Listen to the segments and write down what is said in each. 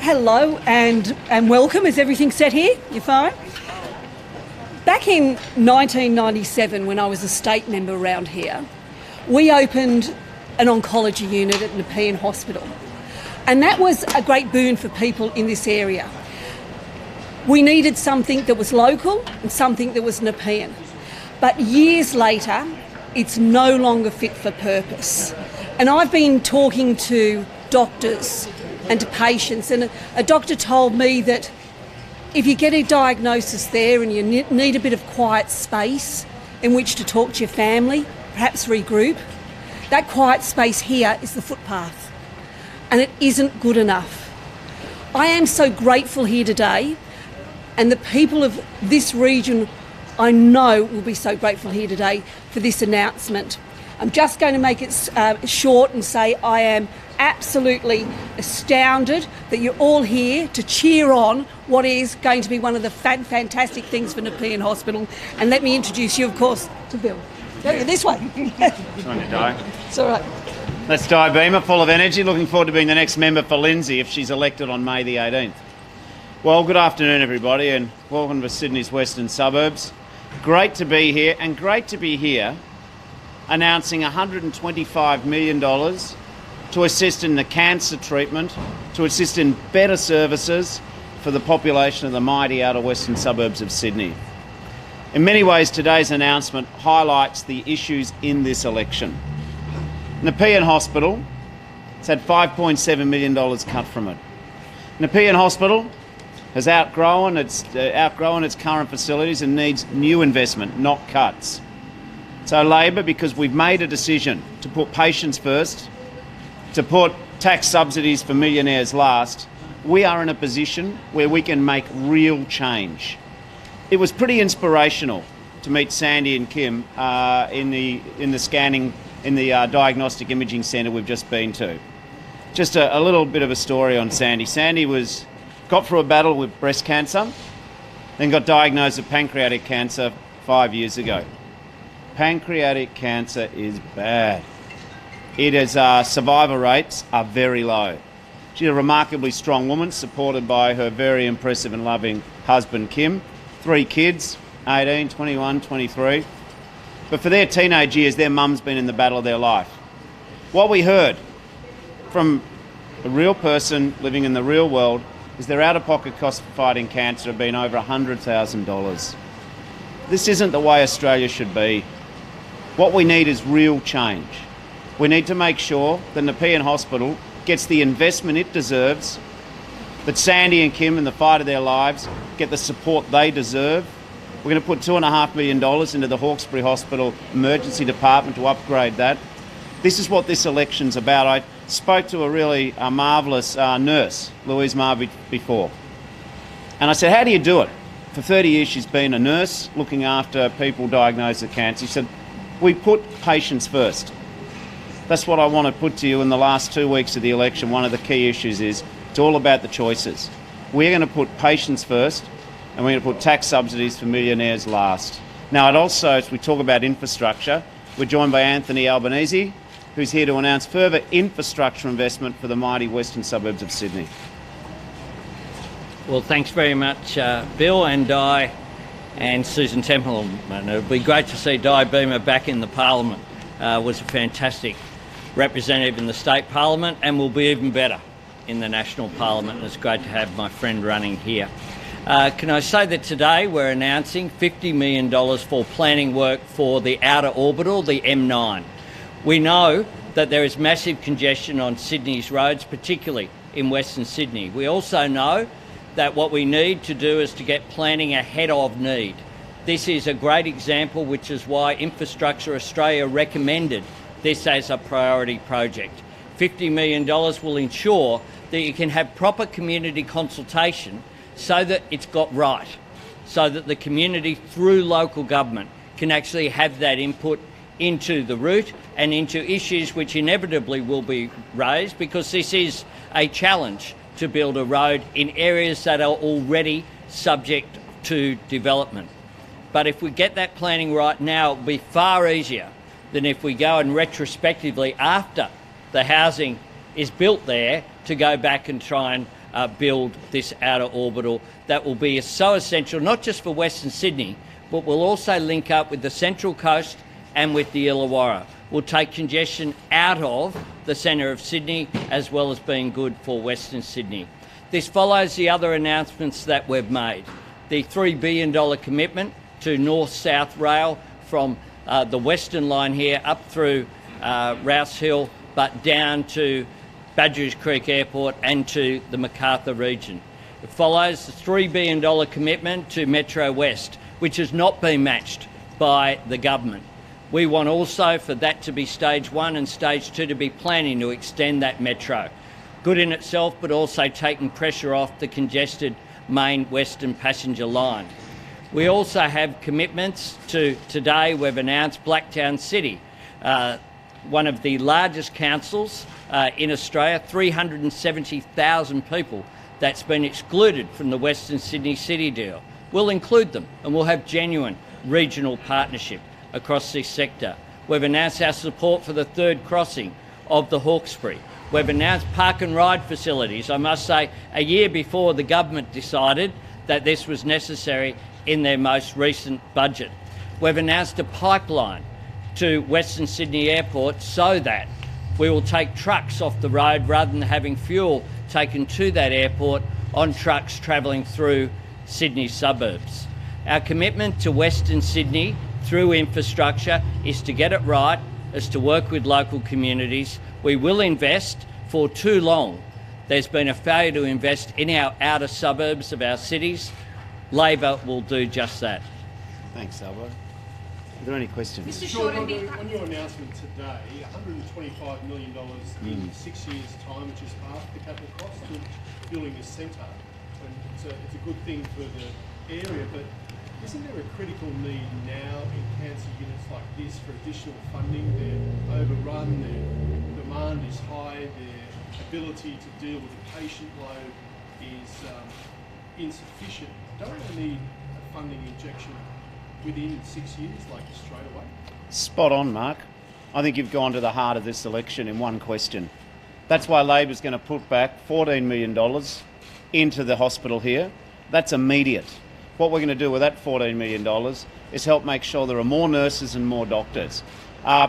Hello and welcome. Is everything set here? You fine? Back in 1997, when I was a state member around here, we opened an oncology unit at Nepean Hospital. And that was a great boon for people in this area. We needed something that was local and something that was Nepean. But years later, it's no longer fit for purpose. And I've been talking to doctors and to patients, and a doctor told me that if you get a diagnosis there and you need a bit of quiet space in which to talk to your family, perhaps regroup, that quiet space here is the footpath, and it isn't good enough. I am so grateful here today, and the people of this region I know will be so grateful here today for this announcement. I'm just going to make it short and say I am absolutely astounded that you're all here to cheer on what is going to be one of the fantastic things for Nepean Hospital. And let me introduce you, of course, to Bill. Go this way. It's on you, Di. It's all right. That's Di Beamer, full of energy. Looking forward to being the next member for Lindsay if she's elected on May the 18th. Well, good afternoon, everybody, and welcome to Sydney's western suburbs. Great to be here, and great to be here announcing $125 million to assist in the cancer treatment, to assist in better services for the population of the mighty outer western suburbs of Sydney. In many ways, today's announcement highlights the issues in this election. Nepean Hospital has had $5.7 million cut from it. Nepean Hospital has outgrown its current facilities and needs new investment, not cuts. So Labor, because we've made a decision to put patients first, to put tax subsidies for millionaires last, we are in a position where we can make real change. It was pretty inspirational to meet Sandy and Kim in the diagnostic imaging centre we've just been to. Just a little bit of a story on Sandy. Sandy got through a battle with breast cancer, then got diagnosed with pancreatic cancer 5 years ago. Pancreatic cancer is bad. Survivor rates are very low. She's a remarkably strong woman, supported by her very impressive and loving husband, Kim. 3 kids, 18, 21, 23. But for their teenage years, their mum's been in the battle of their life. What we heard from a real person living in the real world is their out-of-pocket costs for fighting cancer have been over $100,000. This isn't the way Australia should be. What we need is real change. We need to make sure that Nepean Hospital gets the investment it deserves, that Sandy and Kim in the fight of their lives get the support they deserve. We're going to put $2.5 million into the Hawkesbury Hospital Emergency Department to upgrade that. This is what this election's about. I spoke to a really marvellous nurse, Louise Marby, before. And I said, how do you do it? For 30 years she's been a nurse looking after people diagnosed with cancer. She said, we put patients first. That's what I want to put to you in the last 2 weeks of the election. One of the key issues is it's all about the choices. We're going to put patients first, and we're going to put tax subsidies for millionaires last. Now, as we talk about infrastructure, we're joined by Anthony Albanese, who's here to announce further infrastructure investment for the mighty western suburbs of Sydney. Well, thanks very much, Bill and Di and Susan Templeman. It'll be great to see Di Beamer back in the Parliament. Was a fantastic representative in the state parliament and will be even better in the national parliament. And it's great to have my friend running here. Can I say that today we're announcing $50 million for planning work for the outer orbital, the M9. We know that there is massive congestion on Sydney's roads, particularly in Western Sydney. We also know that what we need to do is to get planning ahead of need. This is a great example, which is why Infrastructure Australia recommended this as a priority project. $50 million will ensure that you can have proper community consultation so that it's got right, so that the community through local government can actually have that input into the route and into issues which inevitably will be raised, because this is a challenge to build a road in areas that are already subject to development. But if we get that planning right now, it'll be far easier than if we go and retrospectively, after the housing is built there, to go back and try and build this outer orbital that will be so essential, not just for Western Sydney, but will also link up with the Central Coast and with the Illawarra. Will take congestion out of the centre of Sydney, as well as being good for Western Sydney. This follows the other announcements that we've made. The $3 billion commitment to North-South Rail from the Western Line here up through Rouse Hill, but down to Badgerys Creek Airport and to the Macarthur region. It follows the $3 billion commitment to Metro West, which has not been matched by the government. We want also for that to be stage 1 and stage 2 to be planning to extend that metro. Good in itself, but also taking pressure off the congested main Western passenger line. We also have commitments to today. We've announced Blacktown City, one of the largest councils in Australia, 370,000 people that's been excluded from the Western Sydney City deal. We'll include them and we'll have genuine regional partnership across this sector. We've announced our support for the third crossing of the Hawkesbury. We've announced park and ride facilities, I must say, a year before the government decided that this was necessary in their most recent budget. We've announced a pipeline to Western Sydney Airport so that we will take trucks off the road rather than having fuel taken to that airport on trucks travelling through Sydney suburbs. Our commitment to Western Sydney through infrastructure is to get it right, is to work with local communities. We will invest. For too long there's been a failure to invest in our outer suburbs of our cities. Labor will do just that. Thanks, Albo. Are there any questions? Mr. Sean, on your announcement today, $125 million in 6 years' time, which is half the capital cost of building a centre. And it's a good thing for the area, but isn't there a critical need now in cancer units like this for additional funding? They're overrun, their demand is high, their ability to deal with the patient load is insufficient. Don't we need a funding injection within 6 years, like straight away? Spot on, Mark. I think you've gone to the heart of this election in one question. That's why Labor's going to put back $14 million into the hospital here. That's immediate. What we're going to do with that $14 million is help make sure there are more nurses and more doctors.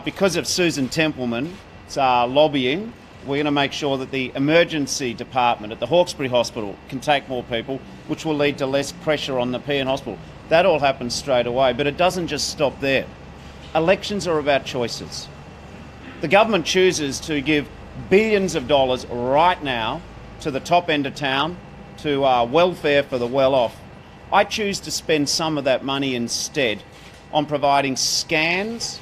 Because of Susan Templeman's lobbying, we're going to make sure that the emergency department at the Hawkesbury Hospital can take more people, which will lead to less pressure on the Pean Hospital. That all happens straight away, but it doesn't just stop there. Elections are about choices. The government chooses to give billions of dollars right now to the top end of town, to welfare for the well-off. I choose to spend some of that money instead on providing scans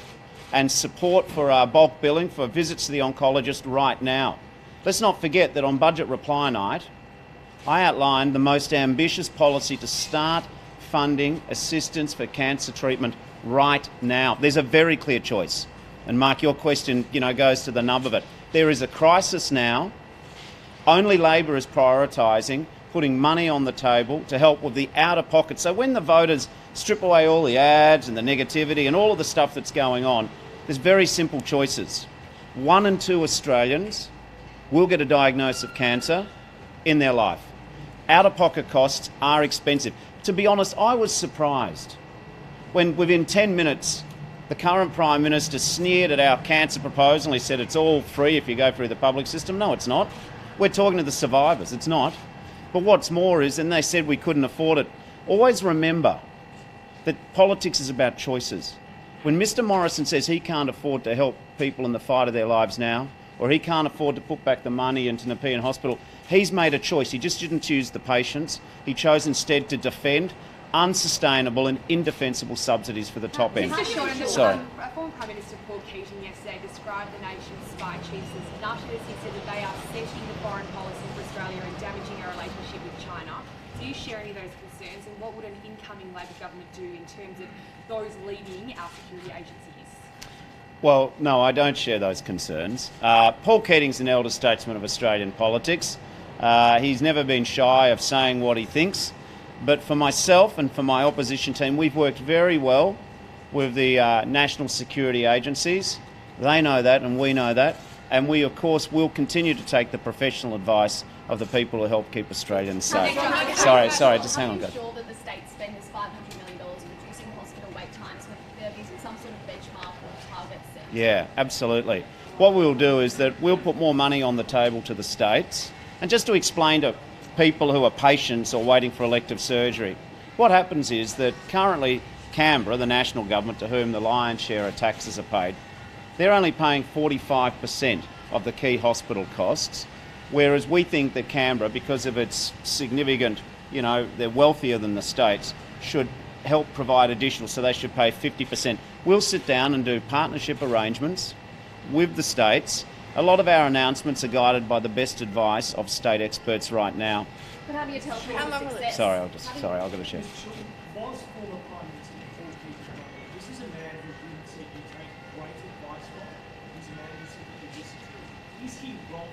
and support for bulk billing for visits to the oncologist right now. Let's not forget that on Budget Reply Night, I outlined the most ambitious policy to start funding assistance for cancer treatment right now. There's a very clear choice. And Mark, your question, goes to the nub of it. There is a crisis now. Only Labor is prioritising putting money on the table to help with the outer pocket. So when the voters strip away all the ads and the negativity and all of the stuff that's going on, there's very simple choices. 1 in 2 Australians will get a diagnosis of cancer in their life. Outer pocket costs are expensive. To be honest, I was surprised when within 10 minutes the current Prime Minister sneered at our cancer proposal. He said it's all free if you go through the public system. No, it's not. We're talking to the survivors. It's not. But what's more is, and they said we couldn't afford it, always remember that politics is about choices. When Mr Morrison says he can't afford to help people in the fight of their lives now, or he can't afford to put back the money into Nepean Hospital, he's made a choice. He just didn't choose the patients. He chose instead to defend unsustainable and indefensible subsidies for the top end. Sorry. Former Prime Minister Paul Keating yesterday described the nation's spy chiefs as nutters. He said that they are setting the foreign policy for Australia and damaging our relationship with China. Do you share any of those concerns, and what would an incoming Labor government do in terms of those leading our security agencies? Well, no, I don't share those concerns. Paul Keating's an elder statesman of Australian politics. He's never been shy of saying what he thinks. But for myself and for my opposition team, we've worked very well with the national security agencies. They know that and we know that. And we, of course, will continue to take the professional advice of the people who help keep Australians safe. Sorry, just hang on, guys. Are you sure that the state spend this $500 million reducing hospital wait times when they're using some sort of benchmark or target set? Yeah, absolutely. What we'll do is that we'll put more money on the table to the states. And just to explain to people who are patients or waiting for elective surgery, what happens is that currently Canberra, the national government to whom the lion's share of taxes are paid, they're only paying 45% of the key hospital costs, whereas we think that Canberra, because of its significant, they're wealthier than the states, should help provide additional, so they should pay 50%. We'll sit down and do partnership arrangements with the states. A lot of our announcements are guided by the best advice of state experts right now. But how do you tell people the success? Sorry, I've got to share. Was former Prime Minister Paul Keating right? This is a man who didn't seek to take great advice from. He's a man who simply listened to. Is he wrong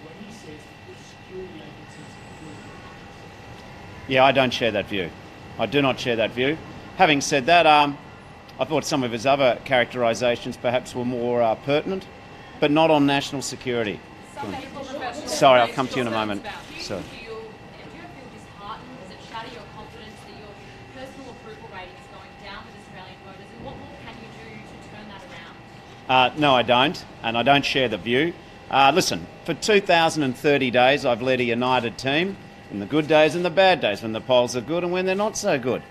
when he says that the security agencies are Yeah, I don't share that view. I do not share that view. Having said that, I thought some of his other characterisations perhaps were more pertinent, but not on national security. Some medical professionals. Sorry, I'll come to you in a moment. So. Do you feel disheartened? Does it shatter your confidence that your personal approval rating is going down with Australian voters? And what more can you do to turn that around? No, I don't, and I don't share the view. Listen, for 2,030 days I've led a united team in the good days and the bad days, when the polls are good and when they're not so good.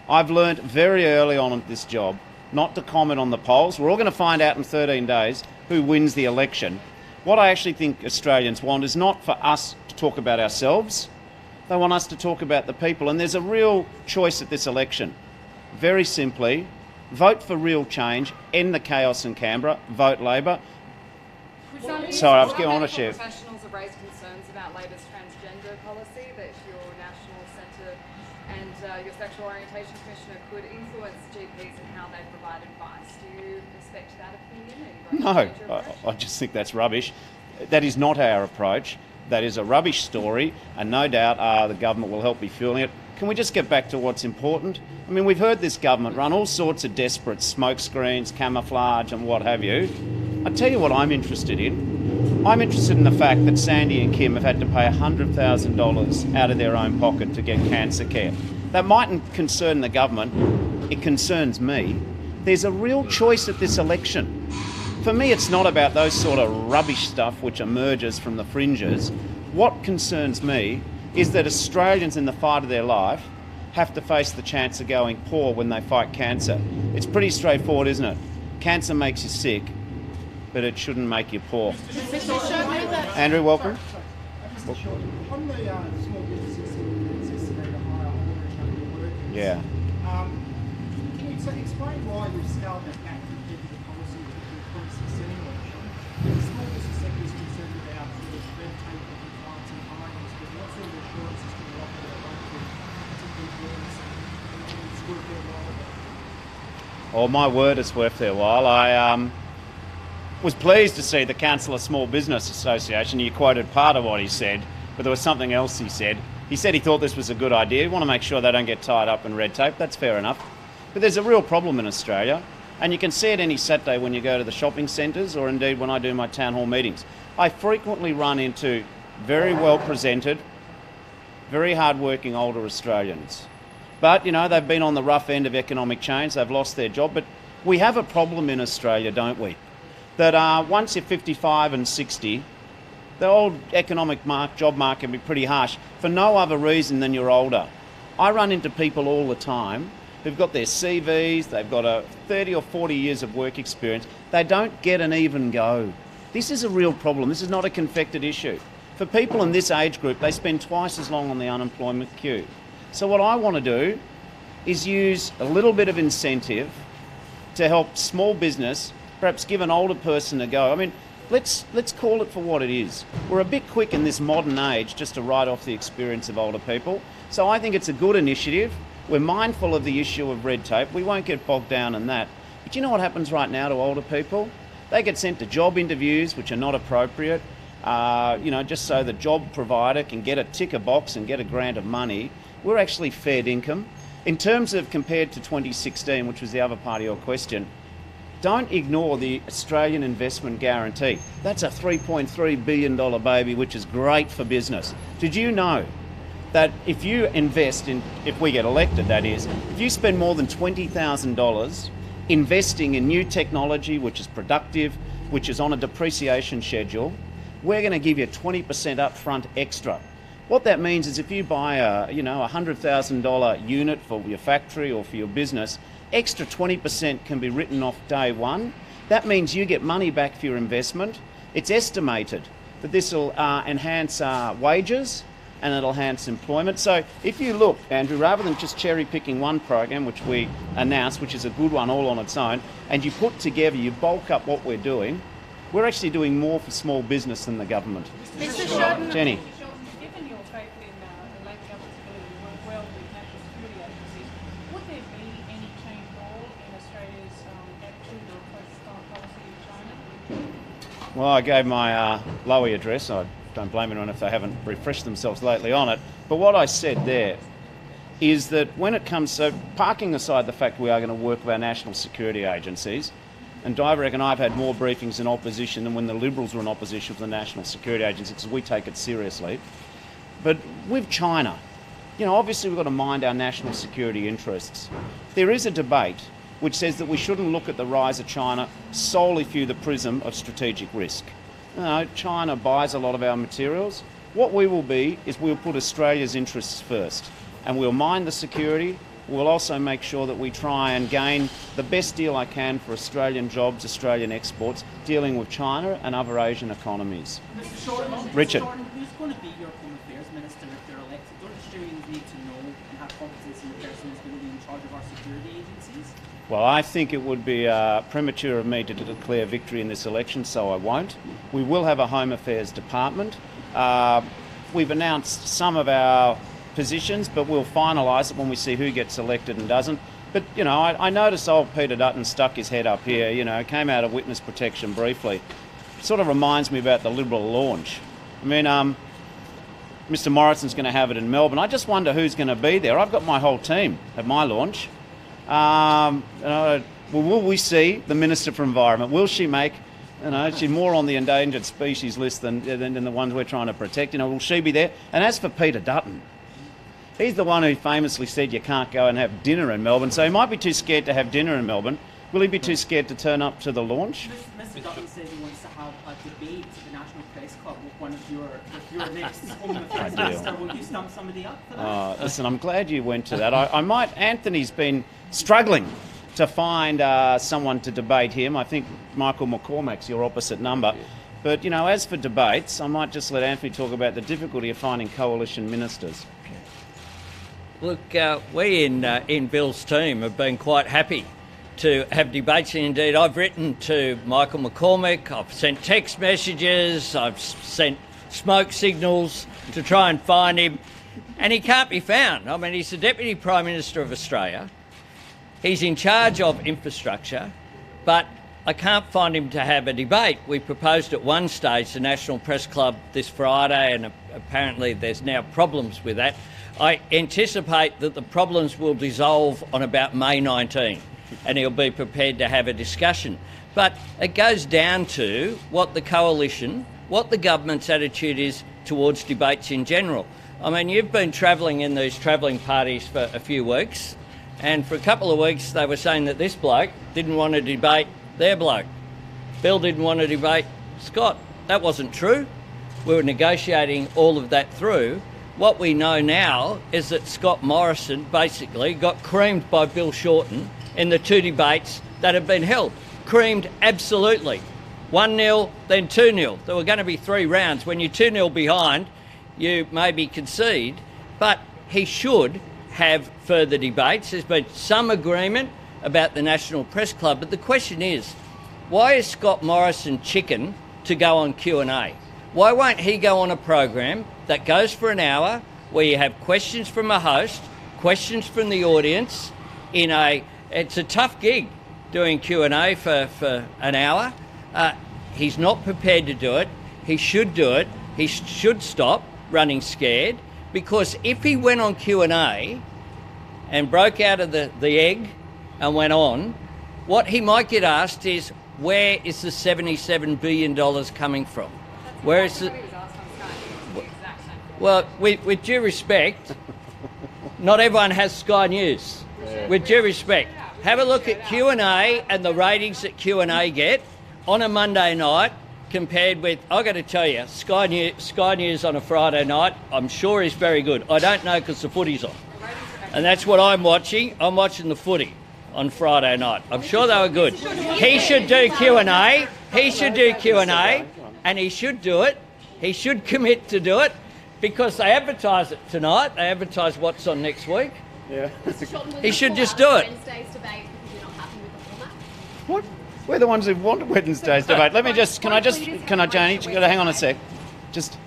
I've learned very early on in this job not to comment on the polls. We're all going to find out in 13 days who wins the election. What I actually think Australians want is not for us to talk about ourselves. They want us to talk about the people. And there's a real choice at this election. Very simply, vote for real change, end the chaos in Canberra, vote Labor. Sorry, I was getting on a share. Professionals have raised concerns about Labor's transgender policy, that your National Centre and your Sexual Orientation Commissioner could influence GPs in how they provide advice. Do you respect that opinion? No, I just think that's rubbish. That is not our approach. That is a rubbish story, and no doubt the government will help be fueling it. Can we just get back to what's important? I mean, we've heard this government run all sorts of desperate smoke screens, camouflage and what have you. I tell you what I'm interested in. I'm interested in the fact that Sandy and Kim have had to pay $100,000 out of their own pocket to get cancer care. That mightn't concern the government. It concerns me. There's a real choice at this election. For me, it's not about those sort of rubbish stuff which emerges from the fringes. What concerns me is that Australians in the fight of their life have to face the chance of going poor when they fight cancer. It's pretty straightforward, isn't it? Cancer makes you sick, but it shouldn't make you poor. Andrew, welcome. On the small businesses who insist they need to hire older and younger workers. Yeah. Can you explain why you've scaled that back compared to the policy that you put 2016 election? The small business sector is concerned about sort of red tape and compliance and fines, but what sort of assurances can you offer their local particular employees and it's worth their while? Oh, my word, it's worth their while. I was pleased to see the Council of Small Business Association. You quoted part of what he said, but there was something else he said. He said he thought this was a good idea. We want to make sure they don't get tied up in red tape. That's fair enough. But there's a real problem in Australia, and you can see it any Saturday when you go to the shopping centres or indeed when I do my town hall meetings. I frequently run into very well presented, very hard-working older Australians. But, they've been on the rough end of economic change. They've lost their job. But we have a problem in Australia, don't we? That once you're 55 and 60, the old economic job market can be pretty harsh for no other reason than you're older. I run into people all the time who've got their CVs, they've got a 30 or 40 years of work experience. They don't get an even go. This is a real problem. This is not a confected issue. For people in this age group, they spend twice as long on the unemployment queue. So what I want to do is use a little bit of incentive to help small business, perhaps give an older person a go. I mean, let's call it for what it is. We're a bit quick in this modern age just to write off the experience of older people. So I think it's a good initiative. We're mindful of the issue of red tape. We won't get bogged down in that. But you know what happens right now to older people? They get sent to job interviews which are not appropriate, just so the job provider can get a ticker box and get a grant of money. We're actually fair income. In terms of compared to 2016, which was the other part of your question, don't ignore the Australian Investment Guarantee. That's a $3.3 billion baby, which is great for business. Did you know that if you invest in, if we get elected that is, if you spend more than $20,000 investing in new technology which is productive, which is on a depreciation schedule, we're going to give you 20% upfront extra. What that means is if you buy a $100,000 unit for your factory or for your business, extra 20% can be written off day one. That means you get money back for your investment. It's estimated that this will enhance wages and it'll enhance employment. So if you look, Andrew, rather than just cherry picking one program, which we announced, which is a good one all on its own, and you put together, you bulk up what we're doing, we're actually doing more for small business than the government. Mr. Shorten. Jenny. Given your faith in the Labor government's ability to work well with national security agencies, would there be any change at all in Australia's attitude or foreign policy in China? Well, I gave my Lowy address. I don't blame anyone if they haven't refreshed themselves lately on it. But what I said there is that when it comes to, parking aside the fact we are going to work with our national security agencies, and I reckon I've had more briefings in opposition than when the Liberals were in opposition for the national security agency, because we take it seriously. But with China, obviously we've got to mind our national security interests. There is a debate which says that we shouldn't look at the rise of China solely through the prism of strategic risk. China buys a lot of our materials. What we will be is we'll put Australia's interests first, and we'll mind the security. We'll also make sure that we try and gain the best deal I can for Australian jobs, Australian exports, dealing with China and other Asian economies. Mr. Shorten, Richard. Who's going to be your Home Affairs Minister if they're elected? Don't Australians need to know and have confidence in the person who's going to be in charge of our security agencies? Well, I think it would be premature of me to declare victory in this election, so I won't. We will have a Home Affairs Department. We've announced some of our positions, but we'll finalise it when we see who gets elected and doesn't. But, I noticed old Peter Dutton stuck his head up here, came out of witness protection briefly. Sort of reminds me about the Liberal launch. I mean, Mr Morrison's going to have it in Melbourne. I just wonder who's going to be there. I've got my whole team at my launch. Will we see the Minister for Environment? Will she make, she's more on the endangered species list than the ones we're trying to protect. Will she be there? And as for Peter Dutton, he's the one who famously said you can't go and have dinner in Melbourne, so he might be too scared to have dinner in Melbourne. Will he be too scared to turn up to the launch? Mr. Dutton says he wants to have a debate at the National Press Club with one of your next Home Affairs Minister. Will you stump somebody up for that? Listen, I'm glad you went to that. Anthony's been struggling to find someone to debate him. I think Michael McCormack's your opposite number. But, as for debates, I might just let Anthony talk about the difficulty of finding coalition ministers. Look, we in Bill's team have been quite happy to have debates, and indeed I've written to Michael McCormack, I've sent text messages, I've sent smoke signals to try and find him, and he can't be found. I mean, he's the Deputy Prime Minister of Australia, he's in charge of infrastructure, but I can't find him to have a debate. We proposed at one stage the National Press Club this Friday, and apparently there's now problems with that. I anticipate that the problems will dissolve on about May 19, and he'll be prepared to have a discussion. But it goes down to what the coalition, what the government's attitude is towards debates in general. I mean, you've been travelling in these travelling parties for a few weeks, and for a couple of weeks they were saying that this bloke didn't want to debate their bloke. Bill didn't want to debate Scott. That wasn't true. We were negotiating all of that through. What we know now is that Scott Morrison basically got creamed by Bill Shorten in the two debates that have been held. Creamed absolutely. 1-0, then 2-0. There were going to be 3 rounds. When you're 2-0 behind, you maybe concede, but he should have further debates. There's been some agreement about the National Press Club, but the question is, why is Scott Morrison chicken to go on Q&A? Why won't he go on a program that goes for an hour, where you have questions from a host, questions from the audience, it's a tough gig doing Q&A for an hour. He's not prepared to do it. He should do it. He should stop running scared, because if he went on Q&A and broke out of the egg and went on, What he might get asked is, where is the $77 billion coming from? Where is the... Well, with due respect, not everyone has Sky News. With due respect, have a look at Q&A and the ratings that Q&A get on a Monday night compared with, I've got to tell you, Sky News on a Friday night, I'm sure is very good. I don't know because the footy's on. And that's what I'm watching. I'm watching the footy on Friday night. I'm sure they were good. He should do Q&A. He should do Q&A, and he should do it. He should commit to do it because they advertise it tonight. They advertise what's on next week. Yeah. He should just do it. Wednesday's debate because you're not happy with the format? What? We're the ones who want Wednesday's debate. Let me just, can I, Janie, hang on a sec. Just,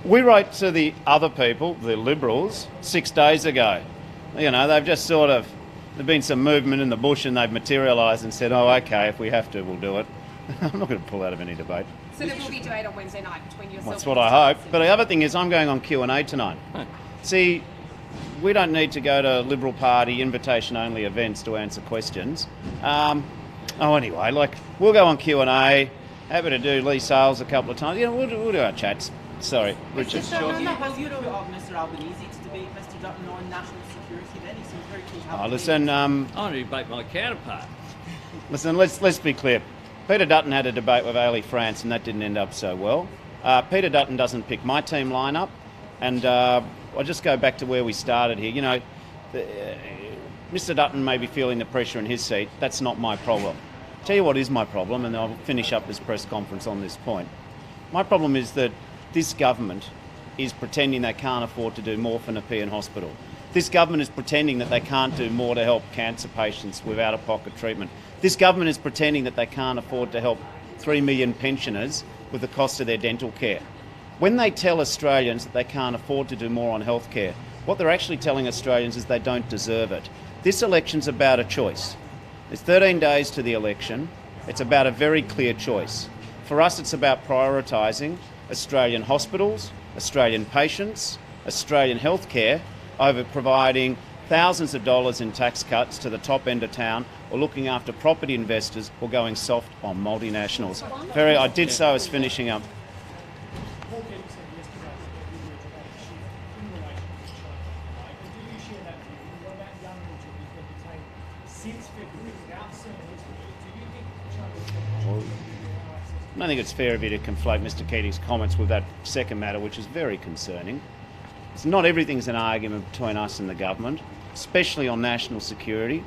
we wrote to the other people, the Liberals, 6 days ago. You know, they've just sort of, there's been some movement in the bush and they've materialised and said, oh, okay, if we have to, we'll do it. I'm not going to pull out of any debate. So there will be debate on Wednesday night between yourself. That's what I hope. But the other thing is, I'm going on Q&A tonight. See, we don't need to go to Liberal Party invitation-only events to answer questions. Anyway, like, we'll go on Q&A. Happy to do Lee Sales a couple of times. Yeah, we'll do our chats. Sorry, Richard. Will you ask Mr Albanese to debate Mr Dutton on national security then? He seems very keen to have listen, I want to debate my counterpart. Listen, let's be clear. Peter Dutton had a debate with Ailey France and that didn't end up so well. Peter Dutton doesn't pick my team lineup, and I'll just go back to where we started here. You know, Mr Dutton may be feeling the pressure in his seat. That's not my problem. Tell you what is my problem, and I'll finish up this press conference on this point. My problem is that this government is pretending they can't afford to do more for Nepean Hospital. This government is pretending that they can't do more to help cancer patients with out-of-pocket treatment. This government is pretending that they can't afford to help 3 million pensioners with the cost of their dental care. When they tell Australians that they can't afford to do more on healthcare, what they're actually telling Australians is they don't deserve it. This election's about a choice. There's 13 days to the election. It's about a very clear choice. For us, it's about prioritising Australian hospitals, Australian patients, Australian healthcare over providing thousands of dollars in tax cuts to the top end of town, or looking after property investors, or going soft on multinationals. I did so as finishing up. Paul Kennedy said yesterday that we were about to shift in relation to China. And do you share that view? What about young Richard who's been detained since February without seeing his view? Do you think China's I don't think it's fair of you to conflate Mr Keating's comments with that second matter, which is very concerning. It's not everything's an argument between us and the government, especially on national security.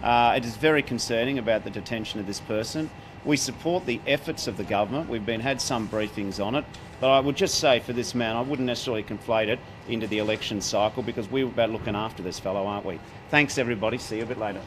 It is very concerning about the detention of this person. We support the efforts of the government. We've had some briefings on it. But I would just say for this man, I wouldn't necessarily conflate it into the election cycle, because we're about looking after this fellow, aren't we? Thanks, everybody. See you a bit later.